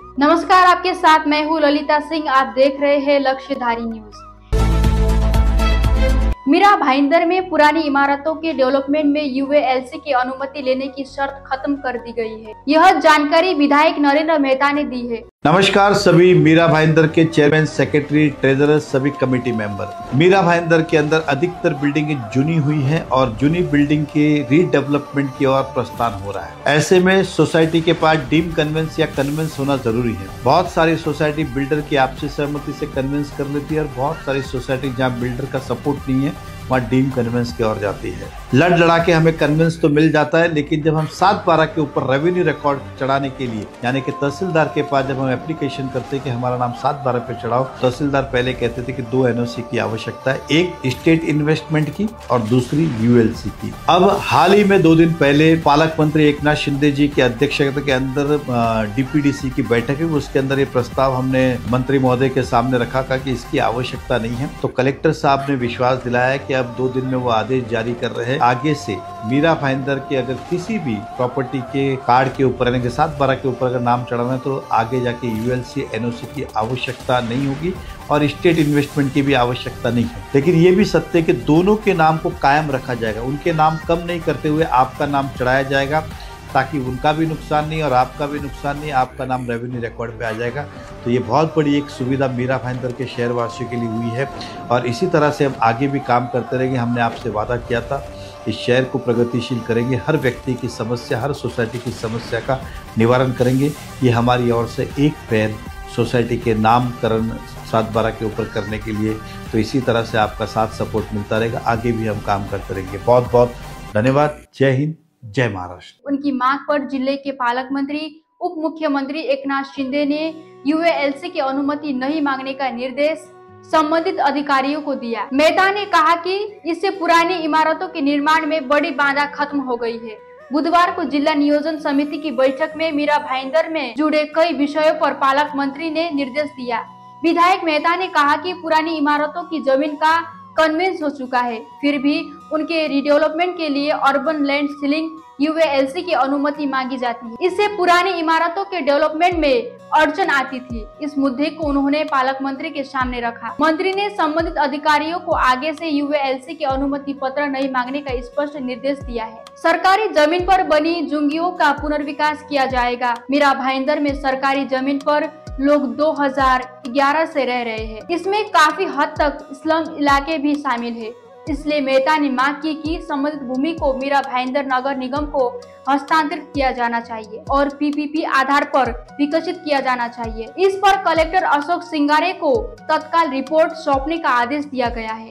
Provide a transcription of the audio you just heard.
नमस्कार, आपके साथ मैं हूँ ललिता सिंह। आप देख रहे हैं लक्ष्यधारी न्यूज। मीरा भाईंदर में पुरानी इमारतों के डेवलपमेंट में यूएएलसी की अनुमति लेने की शर्त खत्म कर दी गई है। यह जानकारी विधायक नरेंद्र मेहता ने दी है। नमस्कार सभी मीरा भाईंदर के चेयरमैन, सेक्रेटरी, ट्रेजरर, सभी कमेटी मेंबर। मीरा भाईंदर के अंदर अधिकतर बिल्डिंगें जुनी हुई हैं और जुनी बिल्डिंग के रीडेवलपमेंट की ओर प्रस्थान हो रहा है। ऐसे में सोसाइटी के पास डीम कन्वेंस या कन्वेंस होना जरूरी है। बहुत सारी सोसाइटी बिल्डर की आपसी सहमति से कन्वेंस कर लेती है और बहुत सारी सोसाइटी जहाँ बिल्डर का सपोर्ट नहीं है वहाँ डीम कन्वेंस की ओर जाती है। लड़ लड़ा के हमें कन्वेंस तो मिल जाता है, लेकिन जब हम 7/12 के ऊपर रेवेन्यू रिकॉर्ड चढ़ाने के लिए यानी कि तहसीलदार के पास जब हम एप्लीकेशन करते हैं कि हमारा नाम 7/12 पे चढ़ाओ, तहसीलदार पहले कहते थे कि 2 एनओसी की आवश्यकता है, एक स्टेट इन्वेस्टमेंट की और दूसरी यूएलसी की। अब हाल ही में 2 दिन पहले पालक मंत्री एकनाथ शिंदे जी की अध्यक्षता के अंदर डीपीडीसी की बैठक है, उसके अंदर ये प्रस्ताव हमने मंत्री महोदय के सामने रखा था कि इसकी आवश्यकता नहीं है। तो कलेक्टर साहब ने विश्वास दिलाया कि अब 2 दिन में वो आदेश जारी कर रहे हैं। आगे से मीरा भाईंदर के अगर किसी भी प्रॉपर्टी के कार्ड के ऊपर यानी कि 7/12 के ऊपर अगर नाम चढ़ाना है तो आगे जाके यूएलसी एनओसी की आवश्यकता नहीं होगी और स्टेट इन्वेस्टमेंट की भी आवश्यकता नहीं है। लेकिन ये भी सत्य है कि दोनों के नाम को कायम रखा जाएगा, उनके नाम कम नहीं करते हुए आपका नाम चढ़ाया जाएगा ताकि उनका भी नुकसान नहीं और आपका भी नुकसान नहीं, आपका नाम रेवेन्यू रिकॉर्ड पे आ जाएगा। तो ये बहुत बड़ी एक सुविधा मीरा भाईंदर के शहरवासियों के लिए हुई है और इसी तरह से हम आगे भी काम करते रहेंगे। हमने आपसे वादा किया था इस शहर को प्रगतिशील करेंगे, हर व्यक्ति की समस्या, हर सोसाइटी की समस्या का निवारण करेंगे। ये हमारी ओर से एक पहल सोसाइटी के नामकरण 7/12 के ऊपर करने के लिए। तो इसी तरह से आपका साथ सपोर्ट मिलता रहेगा, आगे भी हम काम करते रहेंगे। बहुत बहुत धन्यवाद। जय हिंद, जय महाराष्ट्र। उनकी मांग पर जिले के पालक मंत्री उप मुख्यमंत्री एकनाथ शिंदे ने यूएएलसी की अनुमति नहीं मांगने का निर्देश संबंधित अधिकारियों को दिया। मेहता ने कहा कि इससे पुरानी इमारतों के निर्माण में बड़ी बाधा खत्म हो गई है। बुधवार को जिला नियोजन समिति की बैठक में मीरा भाईंदर में जुड़े कई विषयों पर पालक मंत्री ने निर्देश दिया। विधायक मेहता ने कहा कि पुरानी इमारतों की जमीन का कन्वेंस हो चुका है, फिर भी उनके रिडेवलपमेंट के लिए अर्बन लैंड सीलिंग यूएएलसी की अनुमति मांगी जाती है। इससे पुरानी इमारतों के डेवलपमेंट में अड़चन आती थी। इस मुद्दे को उन्होंने पालक मंत्री के सामने रखा। मंत्री ने संबंधित अधिकारियों को आगे से यूएएलसी के अनुमति पत्र नहीं मांगने का स्पष्ट निर्देश दिया है। सरकारी जमीन पर बनी झुग्गियों का पुनर्विकास किया जाएगा। मीरा भाईंदर में सरकारी जमीन पर लोग 2011 से रह रहे हैं। इसमें काफी हद तक स्लम इलाके भी शामिल है। इसलिए मेहता ने मांग की कि संबंधित भूमि को मीरा भाईंदर नगर निगम को हस्तांतरित किया जाना चाहिए और पीपीपी आधार पर विकसित किया जाना चाहिए। इस पर कलेक्टर अशोक सिंगारे को तत्काल रिपोर्ट सौंपने का आदेश दिया गया है।